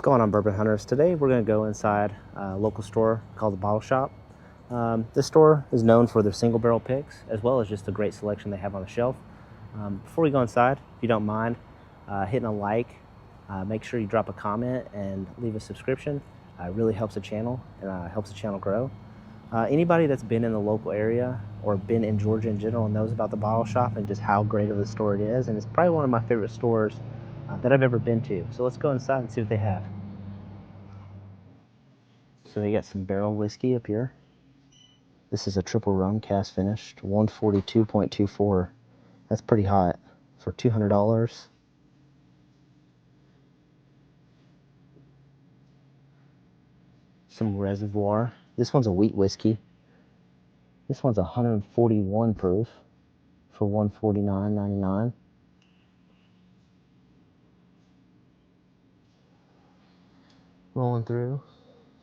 going on, Bourbon Hunters? Today we're going to go inside a local store called the Bottle Shop. This store is known for their single barrel picks as well as just the great selection they have on the shelf. Before we go inside, if you don't mind hitting a like, make sure you drop a comment and leave a subscription. It really helps the channel and helps the channel grow. Anybody that's been in the local area or been in Georgia in general knows about the Bottle Shop and just how great of a store it is, and it's probably one of my favorite stores that I've ever been to. So let's go inside and see what they have. So they got some barrel whiskey up here. This is a triple rum cast finished, 142.24. That's pretty hot for $200. Some Reservoir. This one's a wheat whiskey. This one's 141 proof for $149.99. Rolling through.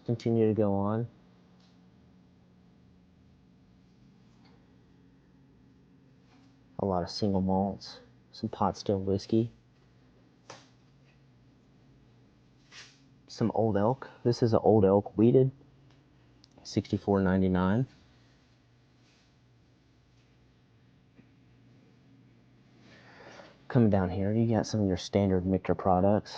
Continue to go on. A lot of single malts. Some pot still whiskey. Some Old Elk. This is an Old Elk wheated. $64.99. Coming down here, you got some of your standard Michter products.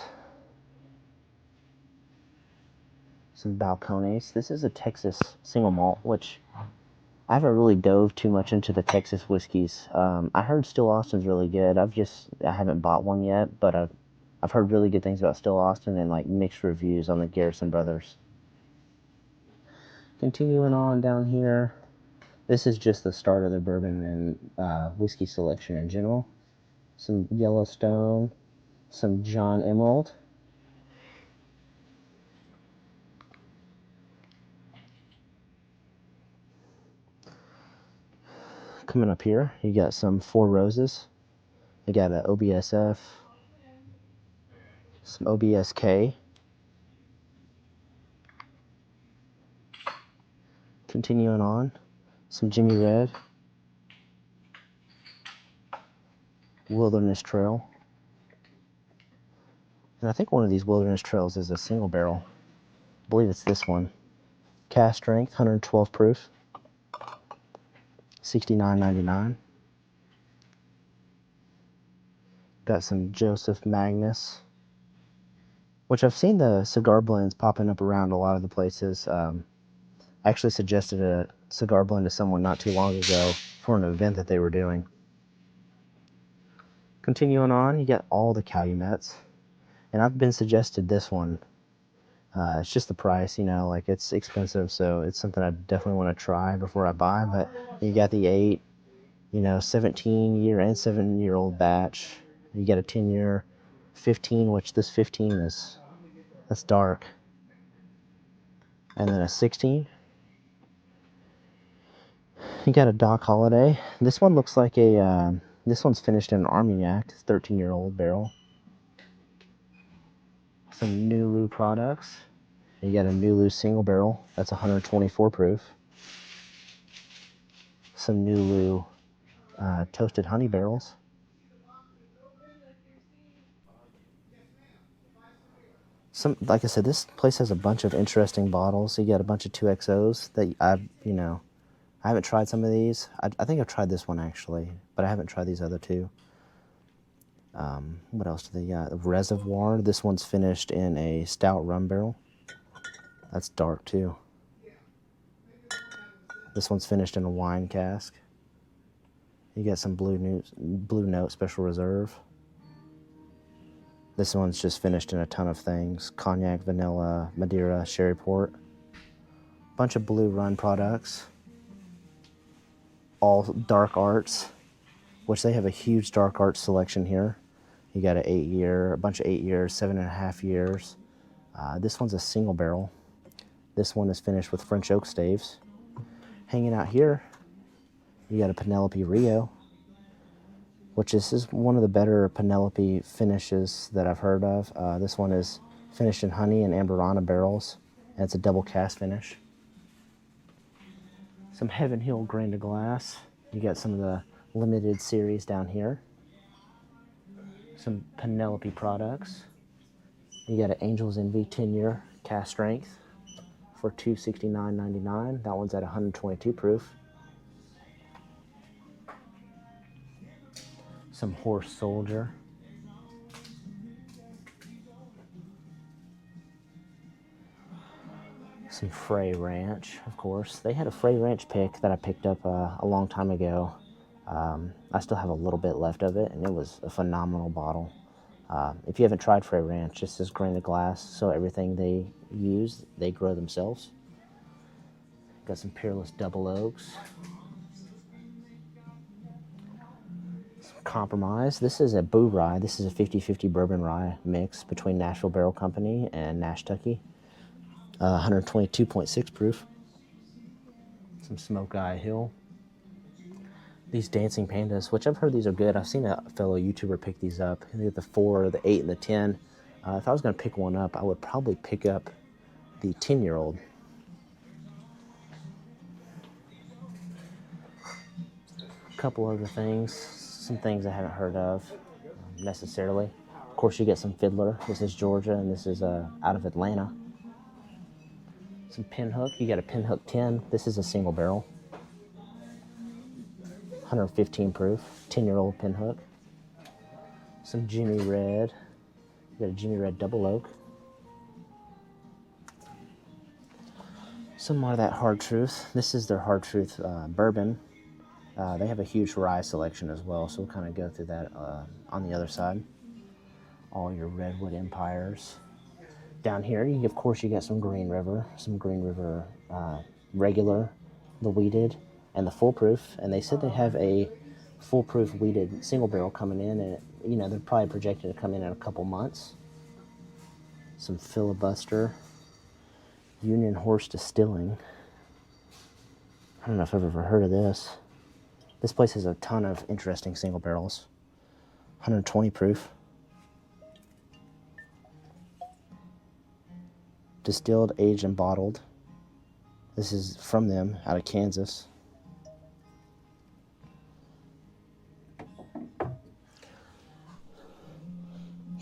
Some Balcones. This is a Texas single malt, which I haven't really dove too much into the Texas whiskeys. I heard Still Austin's really good. I haven't bought one yet, but I've heard really good things about Still Austin and like mixed reviews on the Garrison Brothers. Continuing on down here, this is just the start of the bourbon and whiskey selection in general. Some Yellowstone, some John Emerald. Coming up here, you got some Four Roses. You got a OBSF, some OBSK. Continuing on, some Jimmy Red, Wilderness Trail. And I think one of these Wilderness Trails is a single barrel. I believe it's this one. Cast strength, 112 proof, $69.99. Got some Joseph Magnus, which I've seen the cigar blends popping up around a lot of the places. I actually suggested a cigar blend to someone not too long ago for an event that they were doing. Continuing on, you got all the Calumets, and I've been suggested this one. It's just the price, you know, like it's expensive, so it's something I definitely want to try before I buy. But you got the 8, 17-year and 7-year-old batch. You got a 10-year, 15, which this 15 that's dark, and then a 16. You got a Doc Holiday. This one looks like this one's finished in an Armagnac. It's 13-year-old barrel. Some Nulu products. You got a Nulu single barrel. That's 124 proof. Some Nulu toasted honey barrels. Like I said, this place has a bunch of interesting bottles. You got a bunch of 2XOs that I haven't tried some of these. I think I've tried this one actually, but I haven't tried these other two. What else do they got? Reservoir. This one's finished in a stout rum barrel. That's dark too. This one's finished in a wine cask. You got some Blue Note Special Reserve. This one's just finished in a ton of things. Cognac, vanilla, Madeira, sherry port. Bunch of Blue Run products. All dark arts, which they have a huge dark arts selection here. You got an 8-year, a bunch of 8 years, 7.5 years. This one's a single barrel. This one is finished with French oak staves. Hanging out here, you got a Penelope Rio, which is one of the better Penelope finishes that I've heard of. This one is finished in honey and Amberana barrels, and it's a double cast finish. Some Heaven Hill Grain to Glass. You got some of the limited series down here. Some Penelope products. You got an Angel's Envy 10-year cast strength for $269.99. That one's at 122 proof. Some Horse Soldier. Some Frey Ranch, of course. They had a Frey Ranch pick that I picked up a long time ago. I still have a little bit left of it, and it was a phenomenal bottle. If you haven't tried Frey Ranch, this is grain of glass, so everything they use, they grow themselves. Got some Peerless Double Oaks. Some Compromise. This is a Boo Rye. This is a 50-50 bourbon rye mix between Nashville Barrel Company and Nashtucky. 122.6 proof. Some Smoke Eye Hill. These Dancing Pandas, which I've heard these are good. I've seen a fellow YouTuber pick these up. They get the 4, the 8, and the 10. If I was going to pick one up, I would probably pick up the 10-year-old. A couple other things, some things I haven't heard of necessarily. Of course, you get some Fiddler. This is Georgia, and this is out of Atlanta. Some Pinhook. You got a Pinhook 10. This is a single barrel. 115 proof. 10-year-old Pinhook. Some Jimmy Red. You got a Jimmy Red Double Oak. Some more of that Hard Truth. This is their Hard Truth bourbon. They have a huge rye selection as well, so we'll kind of go through that on the other side. All your Redwood Empires. Down here, of course, you got some Green River regular, the wheated, and the foolproof. And they said they have a foolproof wheated single barrel coming in, and they're probably projected to come in a couple months. Some Filibuster, Union Horse Distilling. I don't know if I've ever heard of this. This place has a ton of interesting single barrels. 120 proof. Distilled, aged, and bottled. This is from them, out of Kansas.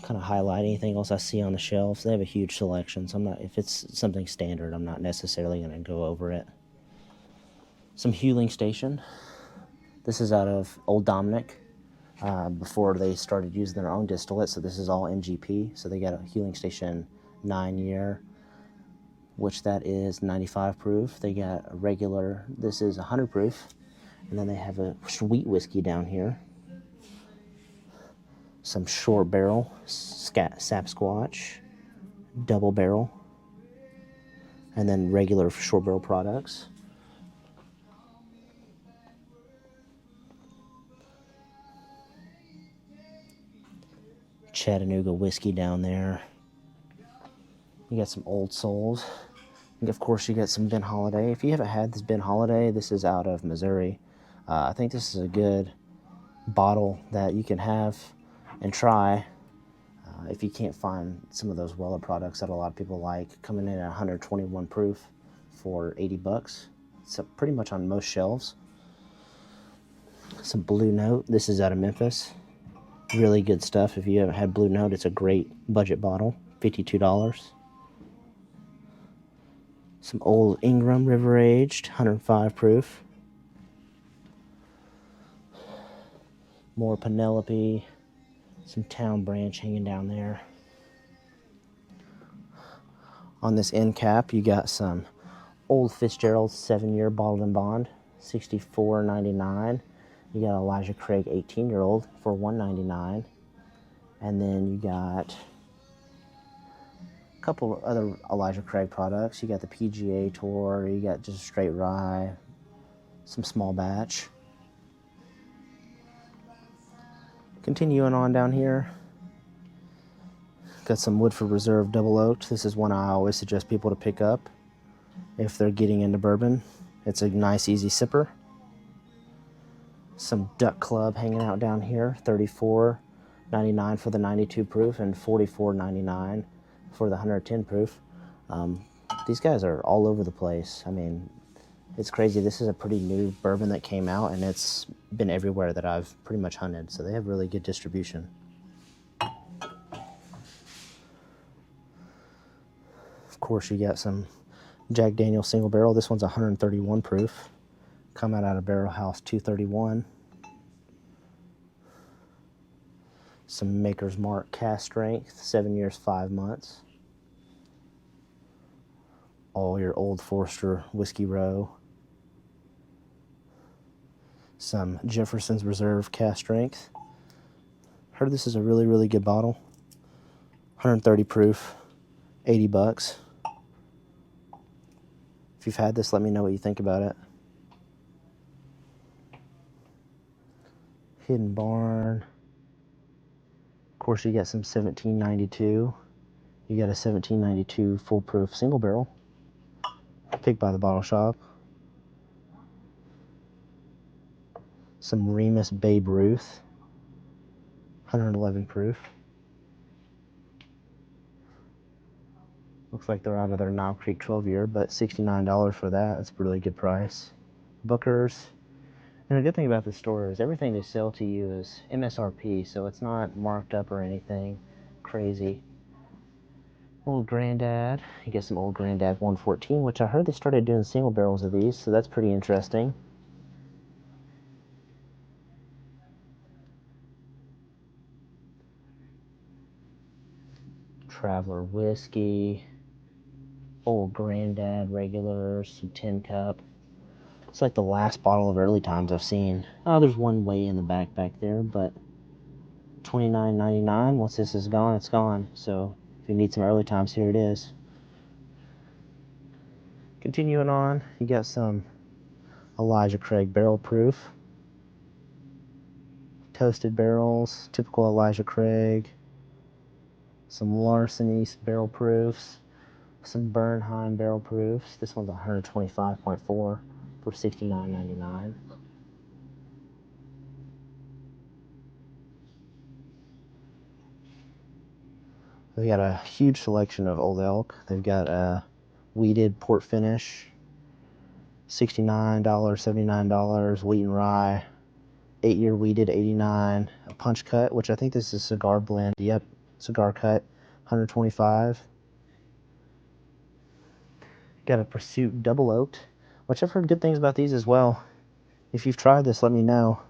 Kind of highlight anything else I see on the shelves. They have a huge selection, so if it's something standard, I'm not necessarily going to go over it. Some Huling Station. This is out of Old Dominic, before they started using their own distillate, so this is all MGP. So they got a Huling Station 9-year, which that is 95 proof. They got a regular, this is 100 proof, and then they have a sweet whiskey down here. Some short barrel, Sapsquatch, double barrel, and then regular short barrel products. Chattanooga whiskey down there. You got some Old Souls. And of course, you got some Ben Holiday. If you haven't had this Ben Holiday, this is out of Missouri. I think this is a good bottle that you can have and try if you can't find some of those Weller products that a lot of people like, coming in at 121 proof for $80. It's pretty much on most shelves. Some Blue Note. This is out of Memphis. Really good stuff. If you haven't had Blue Note, it's a great budget bottle. $52. Some Old Ingram River Aged, 105 proof. More Penelope. Some Town Branch hanging down there. On this end cap, you got some Old Fitzgerald 7-year bottled and bond, $64.99. You got Elijah Craig 18-year-old for $199. And then you got a couple of other Elijah Craig products. You got the PGA Tour, you got just straight rye, some small batch. Continuing on down here, got some Woodford Reserve Double Oaked. This is one I always suggest people to pick up if they're getting into bourbon. It's a nice, easy sipper. Some Duck Club hanging out down here, $34.99 for the 92 proof and $44.99 for the 110 proof. These guys are all over the place. I mean, it's crazy. This is a pretty new bourbon that came out, and it's been everywhere that I've pretty much hunted, so they have really good distribution. Of course, you got some Jack Daniel's single barrel. This one's 131 proof. Coming out of Barrel House 231. Some Maker's Mark cast strength, 7 years, 5 months. All your Old Forester Whiskey Row. Some Jefferson's Reserve cast strength. Heard this is a really, really good bottle. 130 proof, 80 bucks. If you've had this, let me know what you think about it. Hidden Barn. Of course, you got some 1792. You got a 1792 full proof single barrel. Picked by the Bottle Shop. Some Remus Babe Ruth. 111 proof. Looks like they're out of their Knob Creek 12 year, but $69 for that. That's a really good price. Booker's. And the good thing about this store is everything they sell to you is MSRP, so it's not marked up or anything crazy. Old Grandad. You get some Old Grandad 114, which I heard they started doing single barrels of these, so that's pretty interesting. Traveler Whiskey. Old Grandad regulars, some tin cup. It's like the last bottle of Early Times I've seen. Oh, there's one way in the back there, but $29.99. Once this is gone, it's gone. So if you need some Early Times, here it is. Continuing on, you got some Elijah Craig barrel proof. Toasted barrels, typical Elijah Craig. Some Larceny barrel proofs. Some Bernheim barrel proofs. This one's 125.4 for $69.99. They've got a huge selection of Old Elk. They've got a wheated port finish, $69, $79, wheat and rye, 8-year wheated, $89, a punch cut, which I think this is a cigar blend. Yep, cigar cut, $125. Got a Pursuit double oaked, which I've heard good things about these as well. If you've tried this, let me know.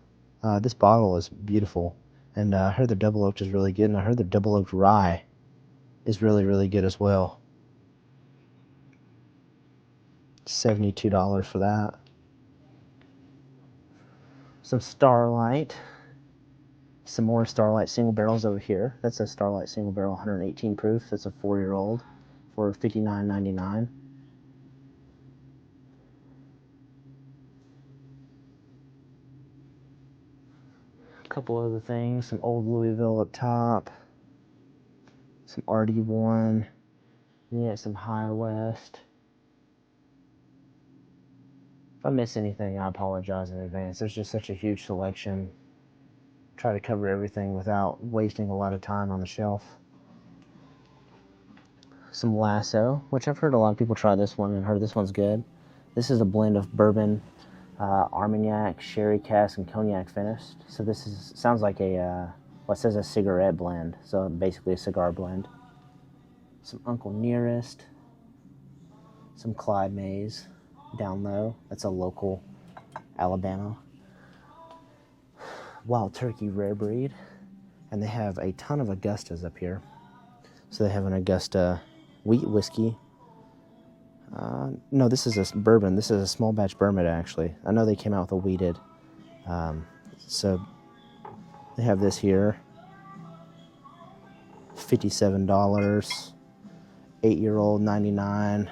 This bottle is beautiful, and I heard the double oaked is really good, and I heard the double oaked rye is really, really good as well. $72 for that. Some Starlight. Some more Starlight single barrels over here. That's a Starlight single barrel, 118 proof. That's a 4-year-old for $59.99. A couple other things. Some Old Louisville up top. Some RD1. Yeah, some High West. If I miss anything, I apologize in advance. There's just such a huge selection. Try to cover everything without wasting a lot of time on the shelf. Some Lasso, which I've heard a lot of people try this one and heard this one's good. This is a blend of bourbon, Armagnac, sherry cask, and cognac finished. So this sounds like a, well, it says a cigarette blend, so basically a cigar blend. Some Uncle Nearest, some Clyde Mays, down low. That's a local Alabama. Wild Turkey rare breed, and they have a ton of Augustas up here. So they have an Augusta wheat whiskey. No, this is a bourbon. This is a small batch bourbon, actually. I know they came out with a wheated. So they have this here. $57. 8-year-old, $99.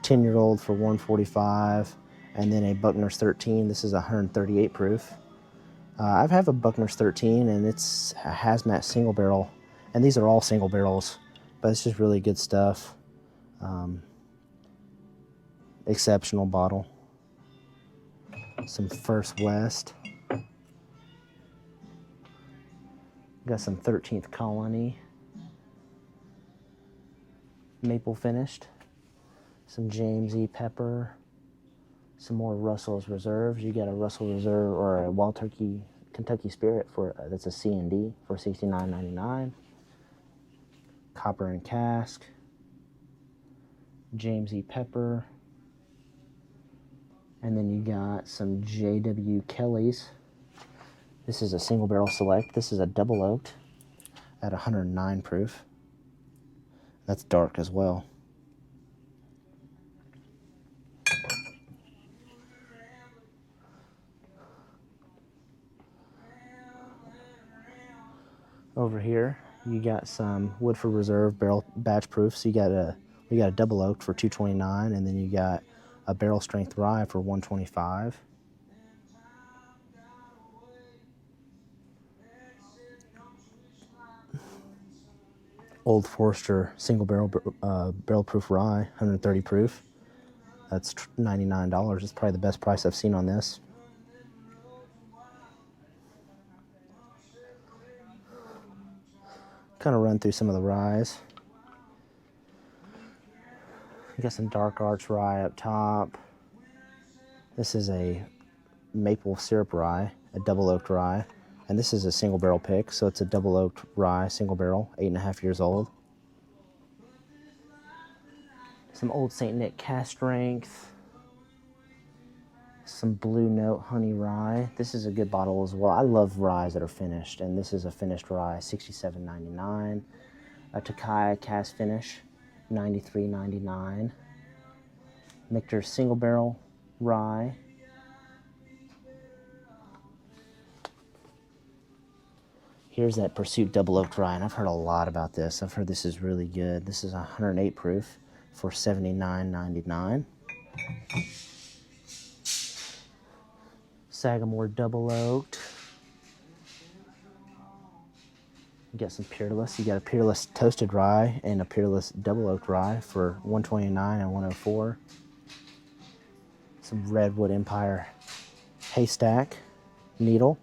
10-year-old for $145. And then a Buckner's 13. This is 138 proof. I've had a Buckner's 13, and it's a hazmat single barrel. And these are all single barrels, but it's just really good stuff. Exceptional bottle. Some First West. Got some 13th Colony. Maple finished. Some James E. Pepper. Some more Russell's Reserves. You got a Russell Reserve or a Wild Turkey Kentucky Spirit for that's a C&D for $69.99. Copper and cask. James E. Pepper. And then you got some J.W. Kelly's. This is a single barrel select. This is a double oaked at 109 proof. That's dark as well. Over here, you got some Woodford Reserve barrel batch proof. So you got a double oaked for 229, and then you got a barrel strength rye for 125. Old Forester single barrel barrel proof rye, 130 proof. That's $99. It's probably the best price I've seen on this. Kind of run through some of the ryes. You got some Dark Arch rye up top. This is a maple syrup rye, a double oaked rye. And this is a single barrel pick, so it's a double oaked rye, single barrel, 8.5 years old. Some Old St. Nick cast strength. Some Blue Note honey rye. This is a good bottle as well. I love ryes that are finished, and this is a finished rye, $67.99. A Takaya cast finish, $93.99. Michter's single barrel rye. Here's that Pursuit double oaked rye, and I've heard a lot about this. I've heard this is really good. This is 108 proof for $79.99. Sagamore double oaked. You got some Peerless. You got a Peerless toasted rye and a Peerless double oaked rye for $129 and $104. Some Redwood Empire Haystack needle.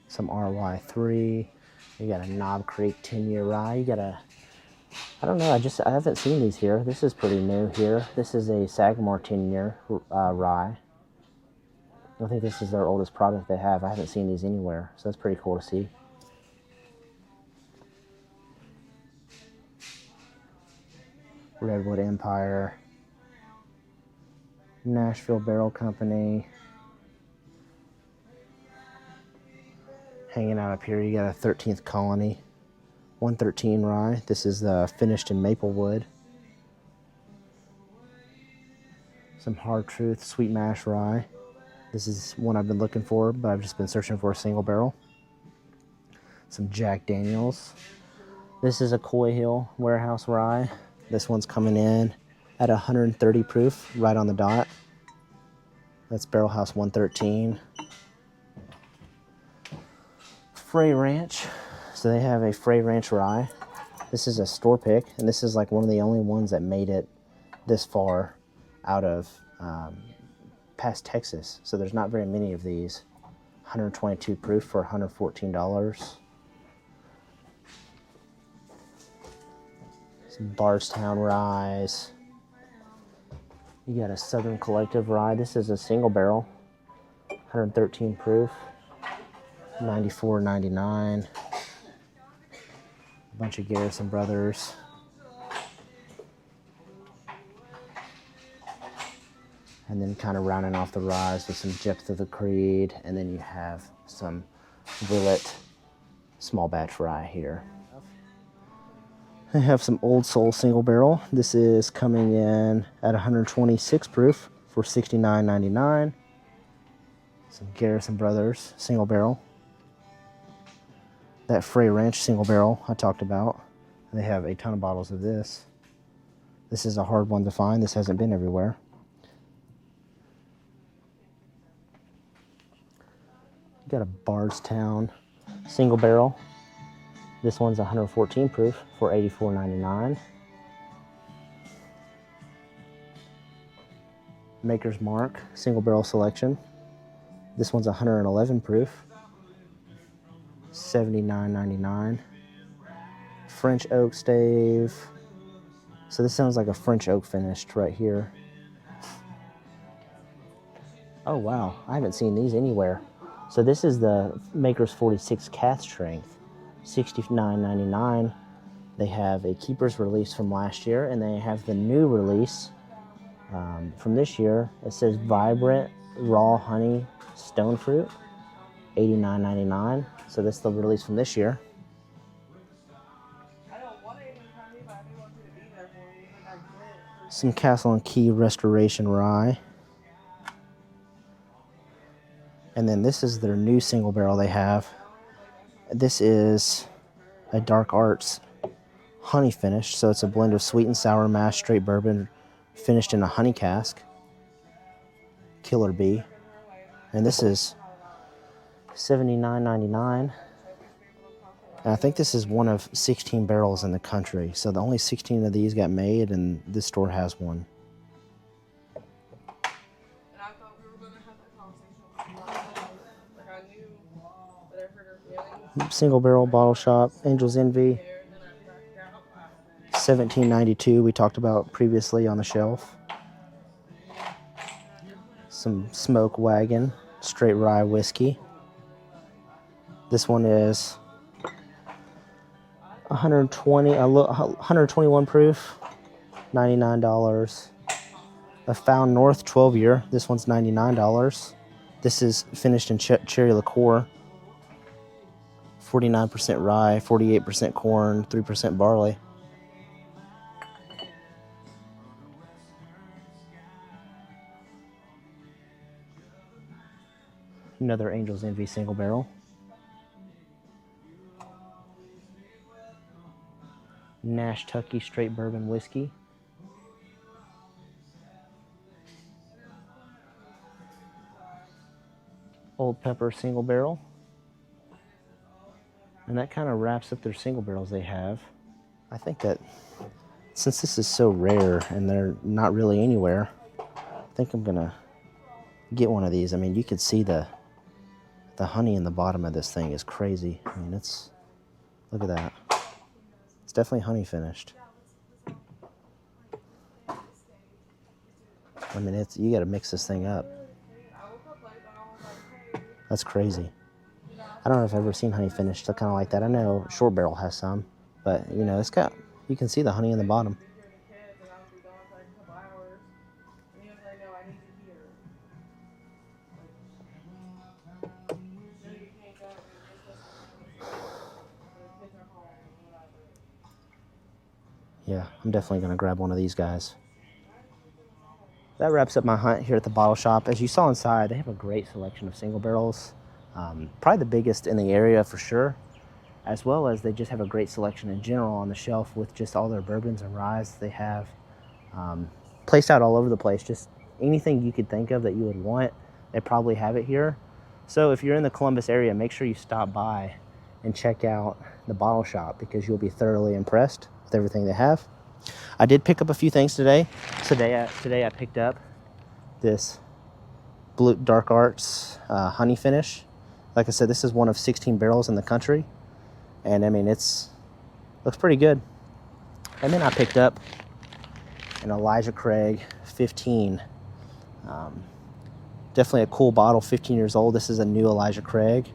Some RY3. You got a Knob Creek 10-year rye. You got a, I don't know, I haven't seen these here. This is pretty new here. This is a Sagamore 10-year rye. I don't think this is their oldest product they have. I haven't seen these anywhere, so that's pretty cool to see. Redwood Empire. Nashville Barrel Company. Hanging out up here, you got a 13th Colony, 113 rye. This is finished in maple wood. Some Hard Truth Sweet Mash rye. This is one I've been looking for, but I've just been searching for a single barrel. Some Jack Daniels. This is a Coy Hill Warehouse rye. This one's coming in at 130 proof, right on the dot. That's Barrel House 113. Frey Ranch. So they have a Frey Ranch rye. This is a store pick, and this is like one of the only ones that made it this far out of past Texas. So there's not very many of these. 122 proof for $114. Some Bardstown ryes. You got a Southern Collective rye. This is a single barrel, 113 proof. $94.99. A bunch of Garrison Brothers. And then kind of rounding off the ryes with some Depth of the Creed. And then you have some Willet small batch rye here. I have some Old Soul single barrel. This is coming in at 126 proof for $69.99. Some Garrison Brothers single barrel. That Frey Ranch single barrel I talked about. They have a ton of bottles of this. This is a hard one to find. This hasn't been everywhere. You got a Bardstown single barrel. This one's 114 proof for $84.99. Maker's Mark single barrel selection. This one's 111 proof. $79.99. French oak stave. So this sounds like a French oak finished right here. Oh wow, I haven't seen these anywhere. So this is the Maker's 46 cast strength, $69.99. They have a keeper's release from last year, and they have the new release from this year. It says Vibrant Raw Honey Stone Fruit, $89.99. So that's the release from this year. Some Castle and Key Restoration Rye. And then this is their new single barrel they have. This is a Dark Arts honey finish. So it's a blend of sweet and sour mash straight bourbon finished in a honey cask. Killer Bee. And this is $79.99. And I think this is one of 16 barrels in the country. So the only 16 of these got made, and this store has one. Single barrel bottle shop, Angel's Envy, $17.92. We talked about previously on the shelf. Some Smoke Wagon straight rye whiskey. This one is 121 proof, $99. A Found North 12-year. This one's $99. This is finished in cherry liqueur. 49% rye, 48% corn, 3% barley. Another Angel's Envy single barrel. Nash Tucky straight bourbon whiskey. Old Pepper single barrel. And that kind of wraps up their single barrels they have. I think that since this is so rare and they're not really anywhere, I think I'm gonna get one of these. I mean, you could see the honey in the bottom of this thing is crazy. I mean, it's, look at that. It's definitely honey finished. I mean, you gotta mix this thing up. That's crazy. I don't know if I've ever seen honey finished kind of like that. I know Short Barrel has some, but you know, it's got, you can see the honey in the bottom. Yeah, I'm definitely going to grab one of these guys. That wraps up my hunt here at the bottle shop. As you saw inside, they have a great selection of single barrels. Probably the biggest in the area for sure, as well as they just have a great selection in general on the shelf with just all their bourbons and ryes they have placed out all over the place. Just anything you could think of that you would want, they probably have it here. So if you're in the Columbus area, make sure you stop by and check out the bottle shop because you'll be thoroughly impressed with everything they have. I did pick up a few things today. Today I picked up this Blue Dark Arts honey finish. Like I said, this is one of 16 barrels in the country. And I mean, looks pretty good. And then I picked up an Elijah Craig 15. Definitely a cool bottle, 15 years old. This is a new Elijah Craig,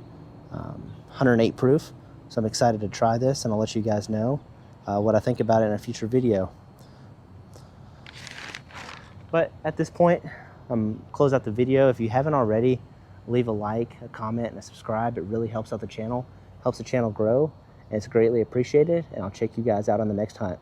108 proof. So I'm excited to try this, and I'll let you guys know what I think about it in a future video. But at this point, close out the video. If you haven't already, leave a like, a comment, and a subscribe. It really helps out the channel, helps the channel grow, and it's greatly appreciated. And I'll check you guys out on the next hunt.